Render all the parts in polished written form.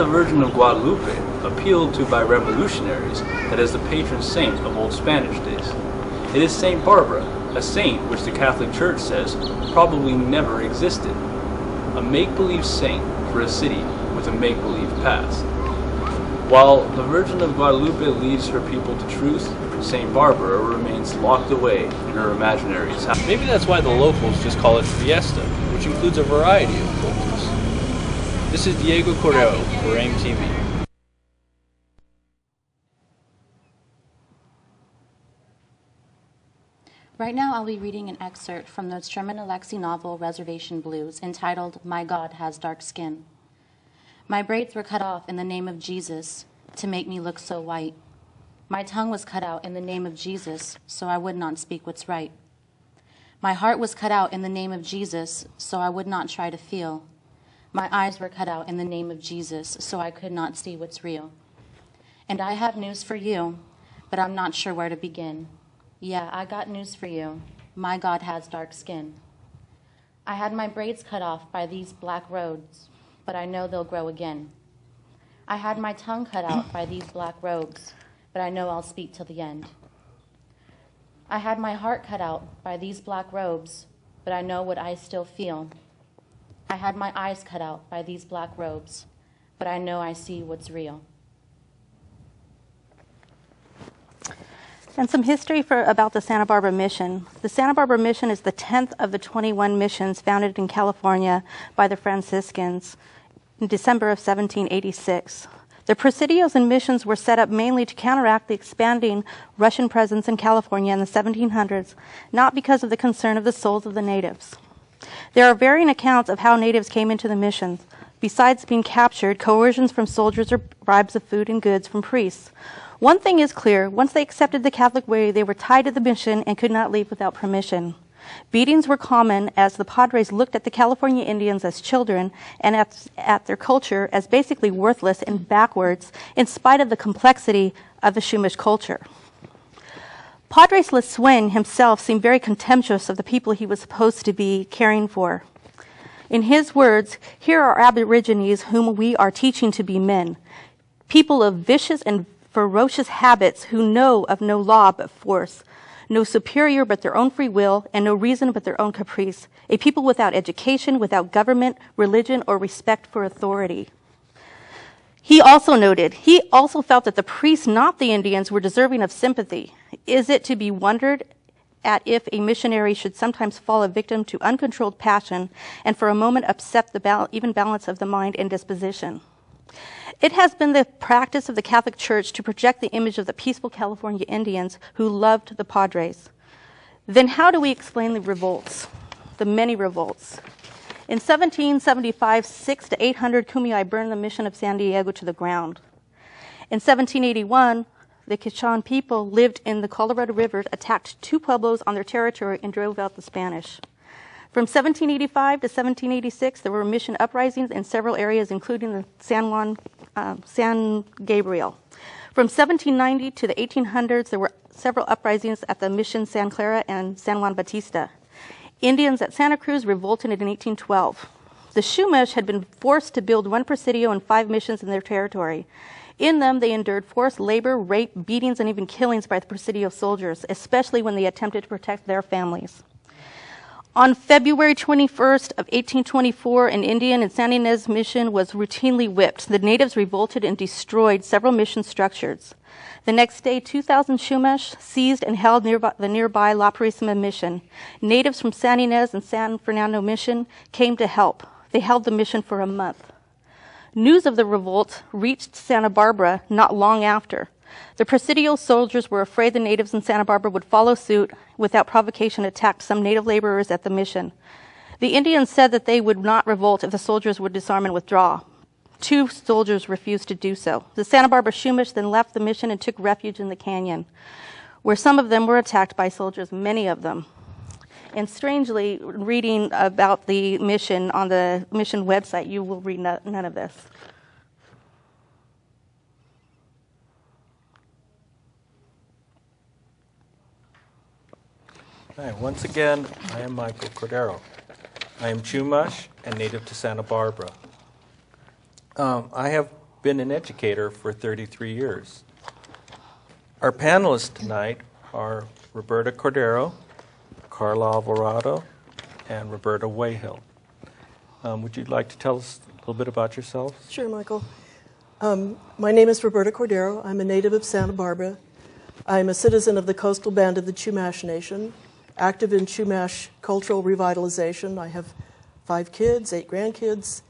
The Virgin of Guadalupe, appealed to by revolutionaries, that is the patron saint of old Spanish days. It is Saint Barbara, a saint which the Catholic Church says probably never existed. A make-believe saint for a city with a make-believe past. While the Virgin of Guadalupe leads her people to truth, Saint Barbara remains locked away in her imaginaries. Maybe that's why the locals just call it Fiesta, which includes a variety of cultures. This is Weighill Cordero for AIM TV. Right now I'll be reading an excerpt from the Sherman Alexie novel Reservation Blues, entitled My God Has Dark Skin. My braids were cut off in the name of Jesus to make me look so white. My tongue was cut out in the name of Jesus so I would not speak what's right. My heart was cut out in the name of Jesus so I would not try to feel. My eyes were cut out in the name of Jesus so I could not see what's real. And I have news for you, but I'm not sure where to begin. Yeah, I got news for you. My God has dark skin. I had my braids cut off by these black robes, but I know they'll grow again. I had my tongue cut out by these black robes, but I know I'll speak till the end. I had my heart cut out by these black robes, but I know what I still feel. I had my eyes cut out by these black robes, but I know I see what's real. And some history about the Santa Barbara Mission. The Santa Barbara Mission is the 10th of the 21 missions founded in California by the Franciscans in December of 1786. The Presidios and missions were set up mainly to counteract the expanding Russian presence in California in the 1700s, not because of the concern of the souls of the natives. There are varying accounts of how natives came into the missions. Besides being captured, coercions from soldiers or bribes of food and goods from priests. One thing is clear, once they accepted the Catholic way, they were tied to the mission and could not leave without permission. Beatings were common as the Padres looked at the California Indians as children and at their culture as basically worthless and backwards in spite of the complexity of the Chumash culture. Padre Lasuen himself seemed very contemptuous of the people he was supposed to be caring for. In his words, here are Aborigines whom we are teaching to be men, people of vicious and ferocious habits who know of no law but force, no superior but their own free will, and no reason but their own caprice, a people without education, without government, religion, or respect for authority. He also felt that the priests, not the Indians, were deserving of sympathy. Is it to be wondered at if a missionary should sometimes fall a victim to uncontrolled passion and for a moment upset the even balance of the mind and disposition? It has been the practice of the Catholic Church to project the image of the peaceful California Indians who loved the Padres. Then how do we explain the revolts, the many revolts? In 1775, 600 to 800 Kumeyaay burned the mission of San Diego to the ground. In 1781, the Quechan people lived in the Colorado River, attacked 2 pueblos on their territory, and drove out the Spanish. From 1785 to 1786, there were mission uprisings in several areas, including the San Gabriel. From 1790 to the 1800s, there were several uprisings at the Mission San Clara and San Juan Bautista. Indians at Santa Cruz revolted in 1812. The Chumash had been forced to build 1 presidio and 5 missions in their territory. In them, they endured forced labor, rape, beatings, and even killings by the presidio soldiers, especially when they attempted to protect their families. On February 21st of 1824, an Indian in San Ynez Mission was routinely whipped. The natives revolted and destroyed several mission structures. The next day, 2,000 Chumash seized and held the nearby La Purísima Mission. Natives from San Ynez and San Fernando Mission came to help. They held the mission for a month. News of the revolt reached Santa Barbara not long after. The Presidio soldiers were afraid the natives in Santa Barbara would follow suit, without provocation attack some native laborers at the mission. The Indians said that they would not revolt if the soldiers would disarm and withdraw. 2 soldiers refused to do so. The Santa Barbara Chumash then left the mission and took refuge in the canyon, where some of them were attacked by soldiers, many of them. And strangely, reading about the mission on the mission website, you will read none of this. Hi, once again, I am Michael Cordero. I am Chumash and native to Santa Barbara. I have been an educator for 33 years. Our panelists tonight are Roberta Cordero, Carla Alverado, and Roberta Weighill. Would you like to tell us a little bit about yourselves? Sure, Michael. My name is Roberta Cordero. I'm a native of Santa Barbara. I'm a citizen of the coastal band of the Chumash Nation, active in Chumash cultural revitalization. I have 5 kids, 8 grandkids,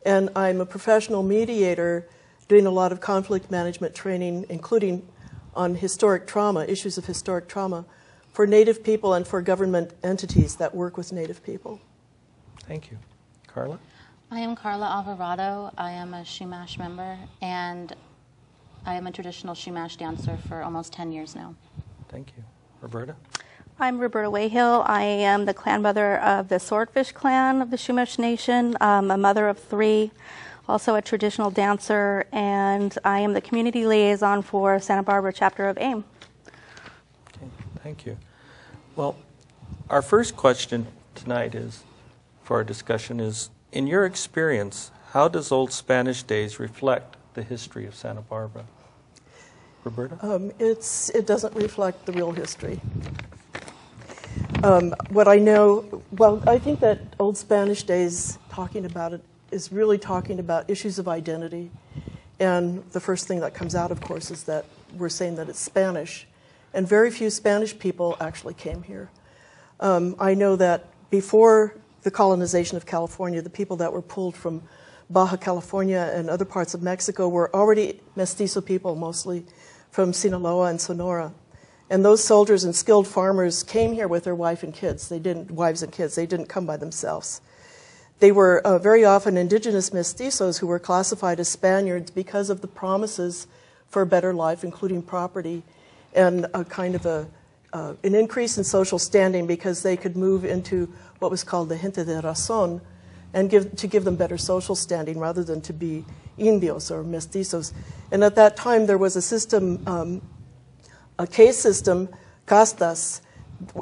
and I'm a professional mediator doing a lot of conflict management training, including on historic trauma, issues of historic trauma, for Native people and for government entities that work with Native people. Thank you. Carla? I am Carla Alverado. I am a Chumash member, and I am a traditional Chumash dancer for almost 10 years now. Thank you. Roberta? I'm Roberta Weighill. I am the clan mother of the Swordfish clan of the Chumash Nation, a mother of 3, also a traditional dancer, and I am the community liaison for Santa Barbara chapter of AIM. Okay, thank you. Well, our first question tonight is, for our discussion is, in your experience, how does Old Spanish Days reflect the history of Santa Barbara? Roberta? It doesn't reflect the real history. What I know, well, I think that Old Spanish Days, talking about it, is really talking about issues of identity. And the first thing that comes out, of course, is that we're saying that it's Spanish. And very few Spanish people actually came here. I know that before the colonization of California, the people that were pulled from Baja California and other parts of Mexico were already mestizo people, mostly from Sinaloa and Sonora. And those soldiers and skilled farmers came here with their wives and kids. They didn't come by themselves. They were very often indigenous mestizos who were classified as Spaniards because of the promises for a better life, including property, and a kind of an increase in social standing because they could move into what was called the gente de razón, and give them better social standing rather than to be indios or mestizos. And at that time there was a system, a caste system, castas,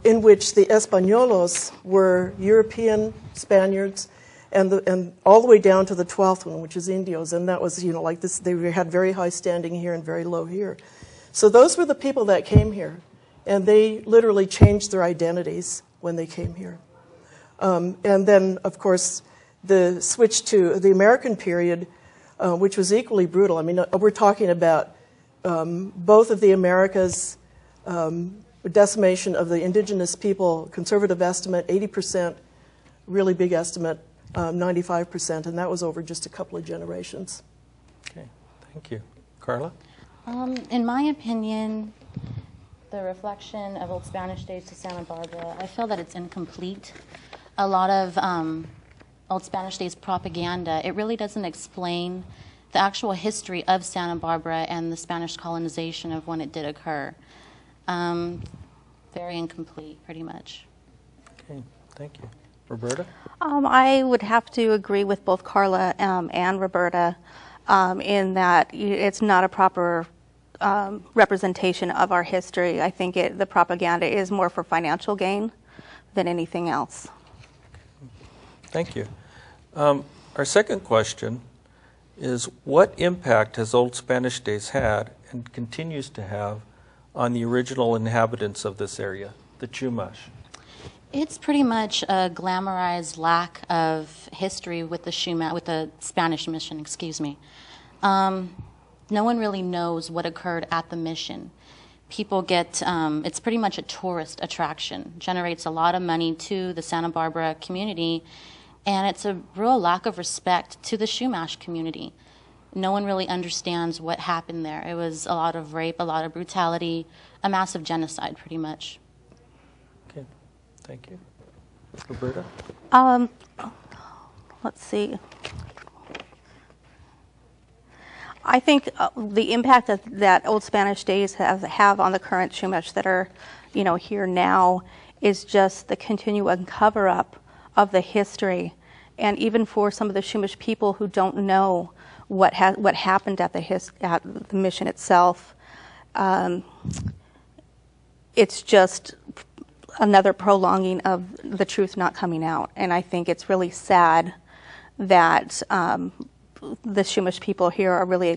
in which the Españolos were European Spaniards, and all the way down to the 12th one, which is Indios, and that was, like this, they had very high standing here and very low here. So those were the people that came here, and they literally changed their identities when they came here. And then, of course, the switch to the American period, which was equally brutal. I mean, we're talking about both of the Americas, decimation of the indigenous people, conservative estimate, 80%, really big estimate, 95%, and that was over just a couple of generations. Okay, thank you. Carla? In my opinion, the reflection of Old Spanish Days to Santa Barbara, I feel that it's incomplete. A lot of Old Spanish Days propaganda, it really doesn't explain the actual history of Santa Barbara and the Spanish colonization of when it did occur. Very incomplete, pretty much. Okay, thank you. Roberta? I would have to agree with both Carla and Roberta in that it's not a proper representation of our history. I think the propaganda is more for financial gain than anything else. Thank you. Our second question is, what impact has Old Spanish Days had and continues to have on the original inhabitants of this area, the Chumash? It's pretty much a glamorized lack of history with the Spanish mission, excuse me. No one really knows what occurred at the mission. People get, it's pretty much a tourist attraction, generates a lot of money to the Santa Barbara community, and it's a real lack of respect to the Chumash community. No one really understands what happened there. It was a lot of rape, a lot of brutality, a massive genocide, pretty much. Okay, thank you. Roberta? Let's see. I think the impact that Old Spanish Days have on the current Chumash that are, here now is just the continuing cover-up of the history, and even for some of the Chumash people who don't know what happened at the mission itself, it's just another prolonging of the truth not coming out. And I think it's really sad that the Chumash people here are really